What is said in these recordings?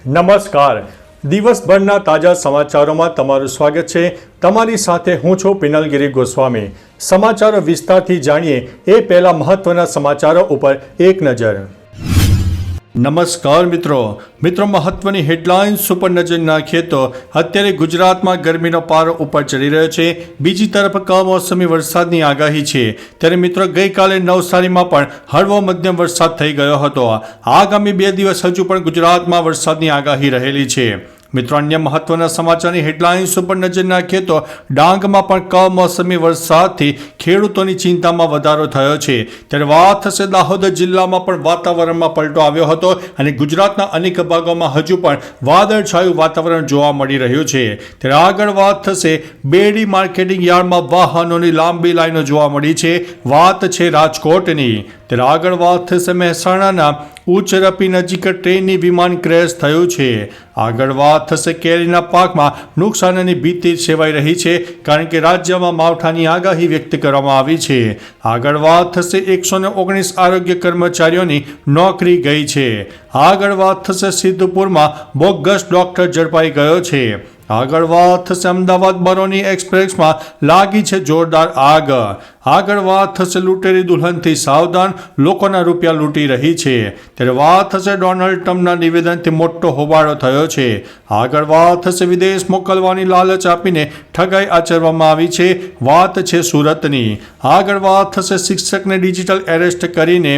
નમસ્કાર. દિવસભરના તાજા સમાચારોમાં તમારું સ્વાગત છે. તમારી સાથે હું છું પિનલગીરી ગોસ્વામી. સમાચારો વિસ્તારથી જાણીએ એ પહેલા મહત્વના સમાચારો ઉપર એક નજર. નમસ્કાર મિત્રો, મહત્વની હેડલાઇન્સ ઉપર નજર નાખીએ તો અત્યારે ગુજરાતમાં ગરમીનો પારો ઉપર ચડી રહ્યો છે. બીજી તરફ કમોસમી વરસાદની આગાહી છે. ત્યારે મિત્રો ગઈકાલે નવસારીમાં પણ હળવો મધ્યમ વરસાદ થઈ ગયો હતો. આગામી 2 દિવસ હજુ પણ ગુજરાતમાં વરસાદની આગાહી રહેલી છે. મિત્રો અન્ય મહત્વના સમાચારની હેડલાઇન્સ ઉપર નજર નાખીએ તો ડાંગમાં પણ કમોસમી વરસાદથી ખેડૂતોની ચિંતામાં વધારો થયો છે. ત્યારે વાત થશે દાહોદ જિલ્લામાં પણ વાતાવરણમાં પલટો આવ્યો હતો અને ગુજરાતના અનેક ભાગોમાં હજુ પણ વાદળછાયું વાતાવરણ જોવા મળી રહ્યું છે. ત્યારે આગળ વાત થશે બેડી માર્કેટિંગ યાર્ડમાં વાહનોની લાંબી લાઈનો જોવા મળી છે. વાત છે રાજકોટની. ત્યારે આગળ વાત થશે મહેસાણાના ઉચરપી નજીક ટ્રેનની વિમાન ક્રેશ થયું છે. આગળ વાત થશે કેરીના પાકમાં નુકસાનની ભીતિ સેવાઈ રહી છે, કારણ કે રાજ્યમાં માવઠાની આગાહી વ્યક્ત કરવામાં આવી છે. આગળ વાત થશે 119 આરોગ્ય કર્મચારીઓની નોકરી ગઈ છે. આગળ વાત થશે સિદ્ધપુરમાં બોગસ ડોક્ટર ઝડપાઈ ગયો છે. આગળ વાત થશે અમદાવાદ બરૌની એક્સપ્રેસમાં લાગી છે જોરદાર આગ. આગળ વાત થશે લૂંટેરી દુલ્હનથી સાવધાન, લોકોના રૂપિયા લૂંટી રહી છે. ત્યારે વાત થશે ડોનાલ્ડ ટ્રમ્પના નિવેદનથી મોટો હોબાળો થયો છે. આગળ વાત થશે વિદેશ મોકલવાની લાલચ આપીને ઠગાઈ આચરવામાં આવી છે. વાત છે સુરતની. આગળ વાત થશે શિક્ષકને ડિજિટલ એરેસ્ટ કરીને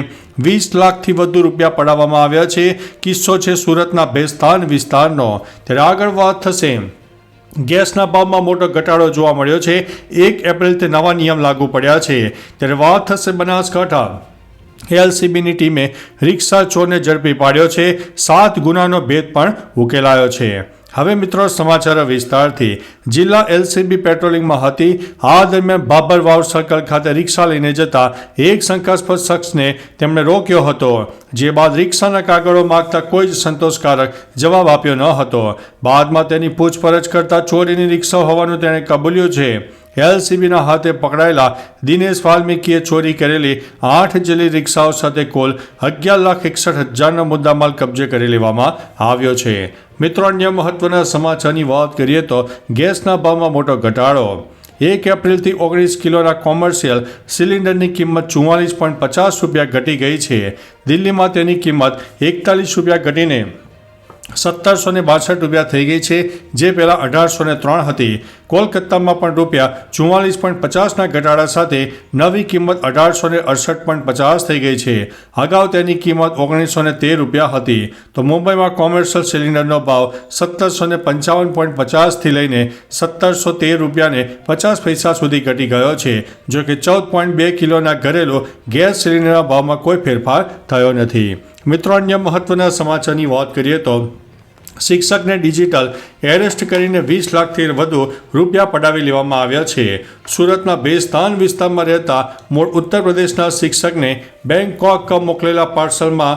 20 લાખથી વધુ રૂપિયા પડાવવામાં આવ્યા છે. કિસ્સો છે સુરતના ભેસ્તાન વિસ્તારનો. ત્યારે આગળ વાત થશે ગેસના ભાવમાં મોટો ઘટાડો જોવા મળ્યો છે. 1 એપ્રિલથી નવા નિયમ લાગુ પડ્યા છે. ત્યારે વાત થશે બનાસકાંઠા એલસીબીની ટીમે રિક્ષા ચોરને ઝડપી પાડ્યો છે. 7 ગુનાનો ભેદ પણ ઉકેલાયો છે. હવે મિત્રો સમાચાર વિસ્તારથી. જિલ્લા એલસીબી પેટ્રોલિંગમાં હતી. આ દરમિયાન બાબર વાવ સર્કલ ખાતે રિક્ષા લઈને જતા એક શંકાસ્પદ શખ્સને તેમણે રોક્યો હતો. જે બાદ રિક્ષાના કાગળો માંગતા કોઈ જ સંતોષકારક જવાબ આપ્યો ન હતો. બાદમાં તેની પૂછપરછ કરતા ચોરીની રિક્ષા હોવાનું તેણે કબૂલ્યું છે. એલસીબીના હાથે પકડાયેલા દિનેશ વાલ્મીકીએ ચોરી કરેલી 8 જેટલી રિક્ષાઓ સાથે કુલ 11,61,000નો મુદ્દામાલ કબજે કરી લેવામાં આવ્યો છે. મિત્રો અન્ય મહત્વના સમાચારની વાત કરીએ તો ગેસના ભાવમાં મોટો ઘટાડો. 1 એપ્રિલથી 19 કિલોના કોમર્શિયલ સિલિન્ડરની કિંમત 44.50 રૂપિયા ઘટી ગઈ છે. દિલ્હીમાં તેની કિંમત 41 રૂપિયા ઘટીને 1762 રૂપિયા થઈ ગઈ છે, જે પહેલાં 1803 હતી. કોલકાતામાં પણ રૂપિયા 44.50ના ઘટાડા સાથે નવી કિંમત 1868.50 થઈ ગઈ છે. અગાઉ તેની કિંમત 1913 રૂપિયા હતી. તો મુંબઈમાં કોમર્શિયલ સિલિન્ડરનો ભાવ 1755.50થી લઈને 1713 રૂપિયાને 50 પૈસા સુધી ઘટી ગયો છે. જો કે 14.2 કિલોના ઘરેલું ગેસ સિલિન્ડરના ભાવમાં કોઈ ફેરફાર થયો નથી. મિત્રો અન્ય મહત્વના સમાચારની વાત કરીએ તો શિક્ષકને ડિજિટલ એરેસ્ટ કરીને 20 લાખથી વધુ રૂપિયા પડાવી લેવામાં આવ્યા છે. સુરતના ભેસ્તાન વિસ્તારમાં રહેતા મૂળ ઉત્તર પ્રદેશના શિક્ષકને બેંકોક મોકલેલા પાર્સલમાં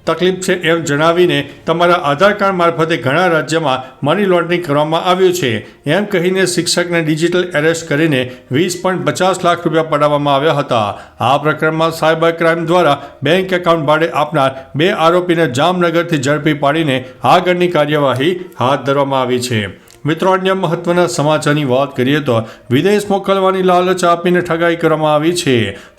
તકલીફ છે એમ જણાવીને તમારા આધાર કાર્ડ મારફતે ઘણા રાજ્યમાં મની લોન્ડરિંગ કરવામાં આવ્યું છે એમ કહીને શિક્ષકને ડિજિટલ એરેસ્ટ કરીને 20.50 લાખ રૂપિયા પડાવવામાં આવ્યા હતા. આ પ્રકરણમાં સાયબર ક્રાઇમ દ્વારા બેંક એકાઉન્ટ ભાડે આપનાર 2 આરોપીને જામનગરથી ઝડપી પાડીને આગળની કાર્યવાહી હાથ ધરવામાં આવી છે. મિત્રો અન્ય મહત્વના સમાચારની વાત કરીએ તો વિદેશ મોકલવાની લાલચ આપીને ઠગાઈ કરવામાં આવી છે.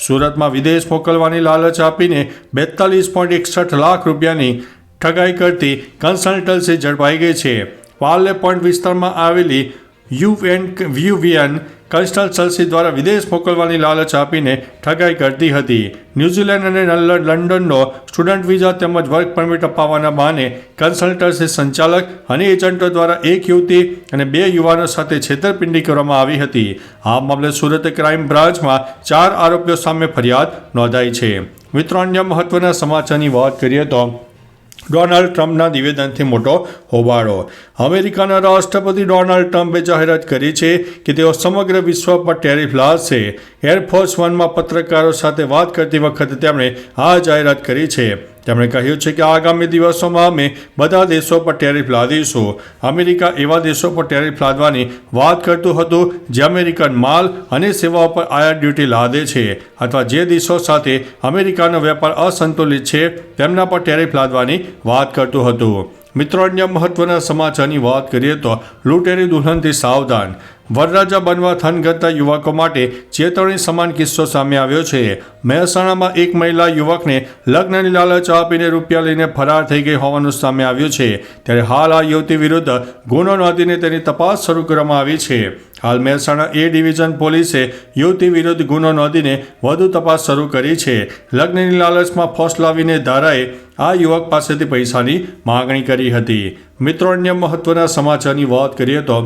સુરતમાં વિદેશ મોકલવાની લાલચ આપીને 42.61 લાખ રૂપિયાની ઠગાઈ કરતી કન્સલ્ટન્સી ઝડપાઈ ગઈ છે. પાર્લે પોઈન્ટ વિસ્તારમાં આવેલી યુવીએન કન્સલ્ટન્સી દ્વારા વિદેશ મોકલવાની લાલચ આપીને ઠગાઈ કરતી હતી. ન્યૂઝીલેન્ડ અને લંડનનો સ્ટુડન્ટ વિઝા તેમજ વર્ક પરમિટ અપાવવાના બહાને કન્સલ્ટન્સી સંચાલક અને એજન્ટો દ્વારા એક યુવતી અને 2 યુવાનો સાથે છેતરપિંડી કરવામાં આવી હતી. આ મામલે સુરત ક્રાઇમ બ્રાન્ચમાં 4 આરોપીઓ સામે ફરિયાદ નોંધાઈ છે. મિત્રો અન્ય મહત્વના સમાચારની વાત કરીએ તો ડોનાલ્ડ ટ્રમ્પના નિવેદનથી મોટો હોબાળો. અમેરિકાના રાષ્ટ્રપતિ ડોનાલ્ડ ટ્રમ્પે જાહેરાત કરી છે કે તેઓ સમગ્ર વિશ્વ પર ટેરિફ લાદશે. એરફોર્સ 1માં પત્રકારો સાથે વાત કરતી વખતે તેમણે આ જાહેરાત કરી છે. તેમણે કહ્યું છે કે આગામી દિવસોમાં અમે બધા દેશો પર ટેરિફ લાદીશું. અમેરિકા એવા દેશો પર ટેરિફ લાદવાની વાત કરતું હતું જે અમેરિકન માલ અને સેવાઓ પર આયાત ડ્યુટી લાદે છે, અથવા જે દેશો સાથે અમેરિકાનો વેપાર અસંતુલિત છે તેમના પર ટેરિફ લાદવાની વાત કરતું હતું. મિત્રો, અન્ય મહત્વના સમાચારની વાત કરીએ તો લૂંટેરી દુલ્હનથી સાવધાન. વરરાજા બનવા થનગનતા યુવકો માટે ચેતવણી સમાન કિસ્સો સામે આવ્યો છે. મહેસાણામાં એક મહિલા યુવકને લગ્નની લાલચ આપીને રૂપિયા લઈને ફરાર થઈ ગઈ હોવાનું સામે આવ્યું છે. ત્યારે હાલ આ યુવતી વિરુદ્ધ ગુનો નોંધીને તેની તપાસ શરૂ કરવામાં આવી છે. હાલ મહેસાણા એ ડિવિઝન પોલીસે યુવતી વિરુદ્ધ ગુનો નોંધીને વધુ તપાસ શરૂ કરી છે. લગ્નની લાલચમાં ફોસલાવીને ધારાએ આ યુવક પાસેથી પૈસાની માગણી કરી હતી. મિત્રો, અન્ય મહત્વના સમાચારની વાત કરીએ તો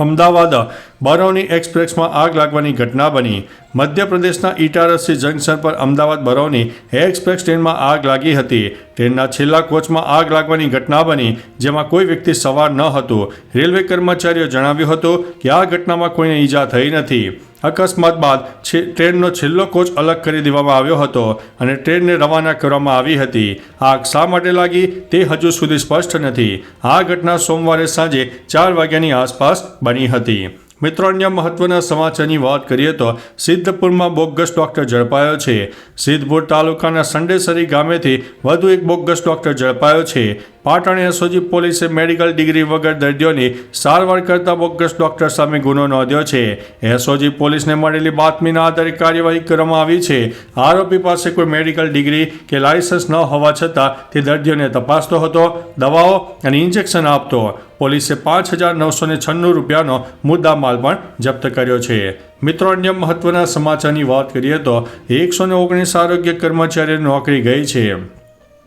અમદાવાદ બરૌની એક્સપ્રેસમાં આગ લાગવાની ઘટના બની. મધ્યપ્રદેશના ઇટારસી જંકશન પર અમદાવાદ બરૌની એક્સપ્રેસ ટ્રેનમાં આગ લાગી હતી. ટ્રેનના છેલ્લા કોચમાં આગ લાગવાની ઘટના બની, જેમાં કોઈ વ્યક્તિ સવાર ન હતું. રેલવે કર્મચારીઓ જણાવ્યું હતું કે આ ઘટનામાં કોઈને ઈજા થઈ નથી. અકસ્માત બાદ ટ્રેનનો છેલ્લો કોચ અલગ કરી દેવામાં આવ્યો હતો અને ટ્રેનને રવાના કરવામાં આવી હતી. આગ શા માટે લાગી તે હજુ સુધી સ્પષ્ટ નથી. આ ઘટના સોમવારે સાંજે 4 વાગ્યાની આસપાસ બની હતી. મિત્રો, અન્ય મહત્વના સમાચારની વાત કરીએ તો સિદ્ધપુરમાં બોગસ ડોક્ટર ઝડપાયો છે. સિદ્ધપુર તાલુકાના સંડેસરી ગામેથી વધુ એક બોગસ ડોક્ટર ઝડપાયો છે. પાટણ એસઓજી પોલીસે મેડિકલ ડિગ્રી વગર દર્દીઓની સારવાર કરતા બોગસ ડોક્ટર સામે ગુનો નોંધ્યો છે. એસઓજી પોલીસને મળેલી બાતમીના આધારે કાર્યવાહી કરવામાં આવી છે. આરોપી પાસે કોઈ મેડિકલ ડિગ્રી કે લાયસન્સ ન હોવા છતાં તે દર્દીઓને તપાસતો હતો, દવાઓ અને ઇન્જેક્શન આપતો. પોલીસે 5,996 રૂપિયાનો મુદ્દામાલ પણ જપ્ત કર્યો છે. મિત્રો, અન્ય મહત્વના સમાચારની વાત કરીએ તો 119 આરોગ્ય કર્મચારીઓની નોકરી ગઈ છે.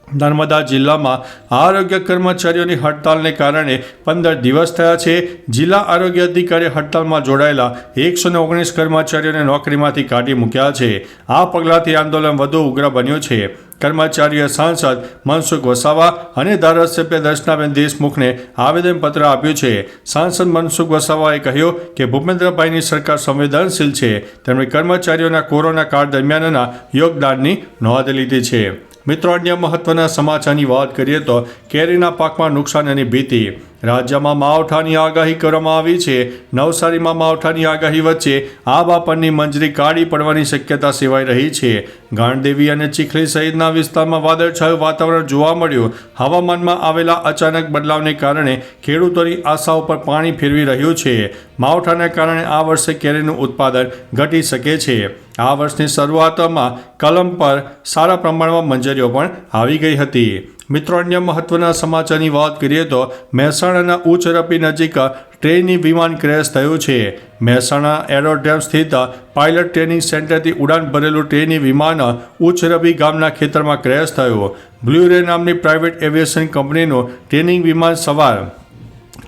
નર્મદા જિલ્લામાં આરોગ્ય કર્મચારીઓની હડતાલને કારણે 15 દિવસ થયા છે. જિલ્લા આરોગ્ય અધિકારીએ હડતાલમાં જોડાયેલા 119 કર્મચારીઓને નોકરીમાંથી કાઢી મૂક્યા છે. આ પગલાંથી આંદોલન વધુ ઉગ્ર બન્યું છે. કર્મચારીઓએ સાંસદ મનસુખ વસાવા અને ધારાસભ્ય દર્શનાબેન દેશમુખને આવેદનપત્ર આપ્યું છે. સાંસદ મનસુખ વસાવાએ કહ્યું કે ભૂપેન્દ્રભાઈની સરકાર સંવેદનશીલ છે. તેમણે કર્મચારીઓના કોરોના કાળ દરમિયાનના યોગદાનની નોંધ લીધી છે. મિત્રો, અન્ય મહત્વના સમાચારની વાત કરીએ તો કેરીના પાકમાં નુકસાનની ભીતિ. રાજ્યમાં માવઠાની આગાહી કરવામાં આવી છે. નવસારીમાં માવઠાની આગાહી વચ્ચે આંબા પરની મંજરી કાળી પડવાની શક્યતા સેવાઈ રહી છે. ગાંડદેવી અને ચીખલી સહિતના વિસ્તારમાં વાદળછાયું વાતાવરણ જોવા મળ્યું. હવામાનમાં આવેલા અચાનક બદલાવને કારણે ખેડૂતોની આશાઓ પર પાણી ફેરવી રહ્યું છે. માવઠાના કારણે આ વર્ષે કેરીનું ઉત્પાદન ઘટી શકે છે. આ વર્ષની શરૂઆતમાં કલમ પર સારા પ્રમાણમાં મંજરીઓ પણ આવી ગઈ હતી. મિત્રો, અન્ય મહત્વના સમાચારની વાત કરીએ તો મહેસાણાના ઉચ્ચરપી નજીક ટ્રેનની વિમાન ક્રેશ થયું છે. મહેસાણા એરોડ્રોમ સ્થિત પાયલટ ટ્રેનિંગ સેન્ટરથી ઉડાન ભરેલું ટ્રેનની વિમાન ઉચ્ચરપી ગામના ખેતરમાં ક્રેશ થયું. બ્લુ રે નામની પ્રાઇવેટ એવિએશન કંપનીનું ટ્રેનિંગ વિમાન સવાર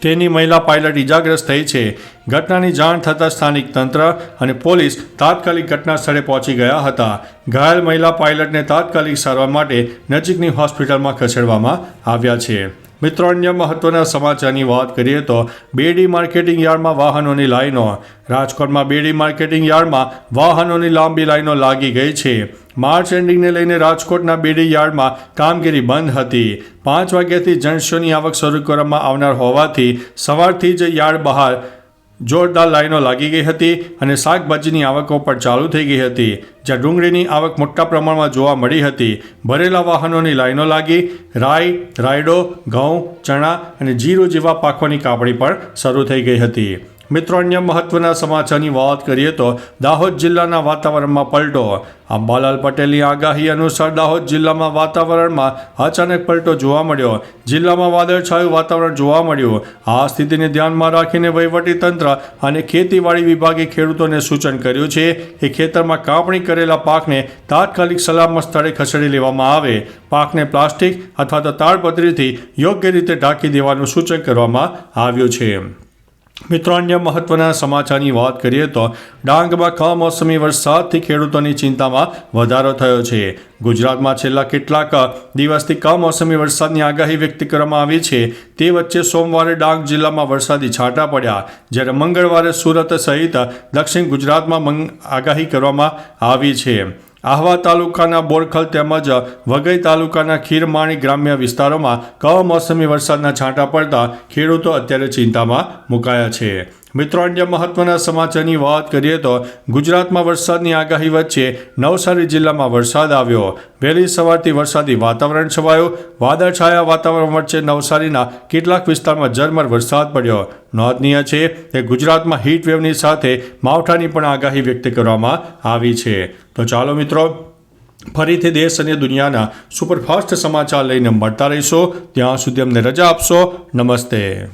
ટ્રેનની મહિલા પાયલટ ઇજાગ્રસ્ત થઈ છે. ઘટનાની જાણ થતાં સ્થાનિક તંત્ર અને પોલીસ તાત્કાલિક ઘટના સ્થળે પહોંચી ગયા હતા. ઘાયલ મહિલા પાયલટને તાત્કાલિક સારવાર માટે નજીકની હોસ્પિટલમાં ખસેડવામાં આવ્યા છે. મિત્રો, અન્ય મહત્વના સમાચારની વાત કરીએ તો બેડી માર્કેટિંગ યાર્ડમાં વાહનોની લાઈનો. રાજકોટમાં બેડી માર્કેટિંગ યાર્ડમાં વાહનોની લાંબી લાઈનો લાગી ગઈ છે. માર્ચ એન્ડિંગને લઈને રાજકોટના બેડી યાર્ડમાં કામગીરી બંધ હતી. 5 વાગ્યાથી જણસીઓની આવક શરૂ કરવામાં આવનાર હોવાથી સવારથી જ યાર્ડ બહાર જોરદાર લાઈનો લાગી ગઈ હતી અને શાકભાજીની આવકો પણ ચાલુ થઈ ગઈ હતી. જ્યાં ડુંગળીની આવક મોટા પ્રમાણમાં જોવા મળી હતી. ભરેલા વાહનોની લાઈનો લાગી. રાઈ, રાયડો, ઘઉં, ચણા અને જીરું જેવા પાકોની કાપણી પણ શરૂ થઈ ગઈ હતી. મિત્રો, અન્ય મહત્વના સમાચારની વાત કરીએ તો દાહોદ જિલ્લાના વાતાવરણમાં પલટો. અંબાલાલ પટેલની આગાહી અનુસાર દાહોદ જિલ્લામાં વાતાવરણમાં અચાનક પલટો જોવા મળ્યો. જિલ્લામાં વાદળછાયું વાતાવરણ જોવા મળ્યું. આ સ્થિતિને ધ્યાનમાં રાખીને વહીવટીતંત્ર અને ખેતીવાડી વિભાગે ખેડૂતોને સૂચન કર્યું છે કે ખેતરમાં કાપણી કરેલા પાકને તાત્કાલિક સલામત સ્થળે ખસેડી લેવામાં આવે. પાકને પ્લાસ્ટિક અથવા તો તાડપત્રીથી યોગ્ય રીતે ઢાંકી દેવાનું સૂચન કરવામાં આવ્યું છે. મિત્રો, અન્ય મહત્વના સમાચારની વાત કરીએ તો ડાંગમાં કમોસમી વરસાદથી ખેડૂતોની ચિંતામાં વધારો થયો છે. ગુજરાતમાં છેલ્લા કેટલાક દિવસથી કમોસમી વરસાદની આગાહી વ્યક્ત કરવામાં આવી છે. તે વચ્ચે સોમવારે ડાંગ જિલ્લામાં વરસાદી છાંટા પડ્યા, જ્યારે મંગળવારે સુરત સહિત દક્ષિણ ગુજરાતમાં આગાહી કરવામાં આવી છે. આહવા તાલુકાના બોરખલ તેમજ વઘઈ તાલુકાના ખીરમાણી ગ્રામ્ય વિસ્તારોમાં કમોસમી વરસાદના છાંટા પડતા ખેડૂતો અત્યારે ચિંતામાં મુકાયા છે. મિત્રો, અન્ય મહત્વના સમાચારની વાત કરીએ તો ગુજરાતમાં વરસાદની આગાહી વચ્ચે નવસારી જિલ્લામાં વરસાદ આવ્યો. વહેલી સવારથી વરસાદી વાતાવરણ છવાયું. વાદળછાયા વાતાવરણ વચ્ચે નવસારીના કેટલાક વિસ્તારમાં ઝરમર વરસાદ પડ્યો. નોંધનીય છે કે ગુજરાતમાં હીટ વેવની સાથે માવઠાની પણ આગાહી વ્યક્ત કરવામાં આવી છે. તો ચાલો મિત્રો, ફરીથી દેશ અને દુનિયાના સુપરફાસ્ટ સમાચાર લઈને મળતા રહીશો. ત્યાં સુધી અમને રજા આપશો. નમસ્તે.